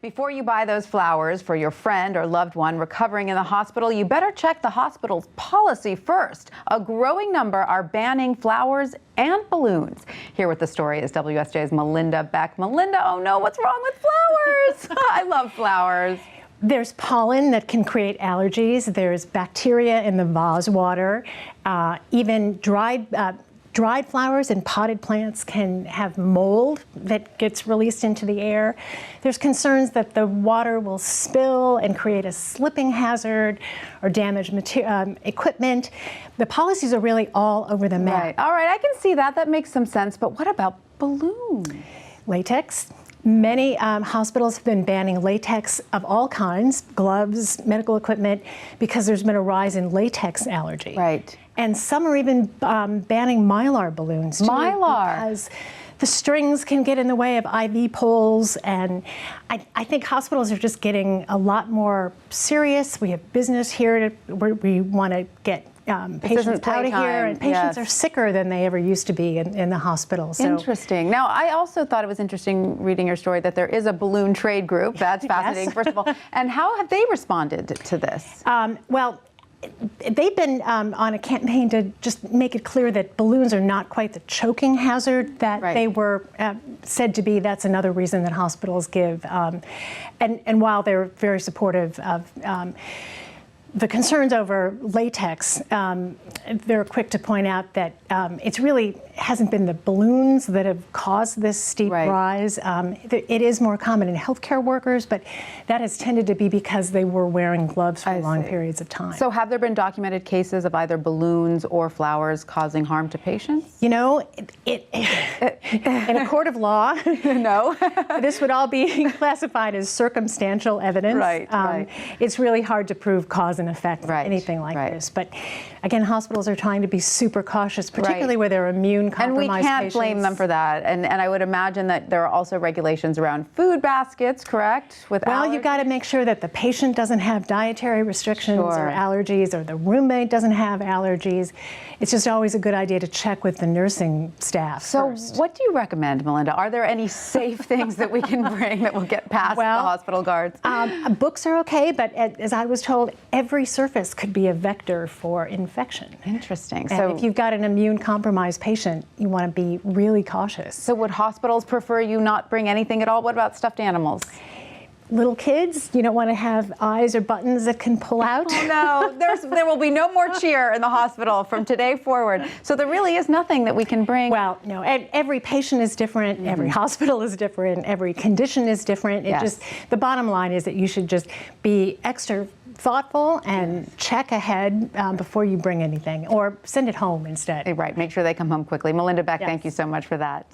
Before you buy those flowers for your friend or loved one recovering in the hospital, you better check the hospital's policy first. A growing number are banning flowers and balloons. Here with the story is WSJ's Melinda Beck. Melinda, oh no, what's wrong with flowers? I love flowers. There's pollen that can create allergies. There's bacteria in the vase water. Even dried flowers and potted plants can have mold that gets released into the air. There's concerns that the water will spill and create a slipping hazard or damage equipment. The policies are really all over the map. Right. All right, I can see that. That makes some sense. But what about balloons? Latex. Many hospitals have been banning latex of all kinds, gloves, medical equipment, because there's been a rise in latex allergy. Right. And some are even banning mylar balloons, too. Mylar? Because the strings can get in the way of IV poles, and I think hospitals are just getting a lot more serious. We have business here, we want to get patients out of here, and patients are sicker than they ever used to be in the hospital. So. Interesting. Now, I also thought it was interesting reading your story that there is a balloon trade group. That's fascinating, first of all. And how have they responded to this? Well, they've been on a campaign to just make it clear that balloons are not quite the choking hazard that they were said to be. That's another reason that hospitals give. And while they're very supportive of the concerns over latex, they're quick to point out that it's really hasn't been the balloons that have caused this steep rise. It is more common in healthcare workers, but that has tended to be because they were wearing gloves for long periods of time. So have there been documented cases of either balloons or flowers causing harm to patients? You know, in a court of law, no. This would all be classified as circumstantial evidence. Right. It's really hard to prove cause and effect for anything like this. But again, hospitals are trying to be super cautious, particularly where they're immune compromised patients. And we can't patients. blame them for that. And I would imagine that there are also regulations around food baskets, correct? Well, you've got to make sure that the patient doesn't have dietary restrictions or allergies, or the roommate doesn't have allergies. It's just always a good idea to check with the nursing staff first. So what do you recommend, Melinda? Are there any safe things that we can bring that will get past the hospital guards? Books are okay, but as I was told, every surface could be a vector for infection. Interesting. And so if you've got an immune compromised patient, you want to be really cautious. So would hospitals prefer you not bring anything at all? What about stuffed animals? Little kids, you don't want to have eyes or buttons that can pull out. Oh no, there will be no more cheer in the hospital from today forward. So there really is nothing that we can bring. Well, no, every patient is different, every hospital is different, every condition is different. The bottom line is that you should just be extra thoughtful and check ahead before you bring anything, or send it home instead. Right, make sure they come home quickly. Melinda Beck, thank you so much for that.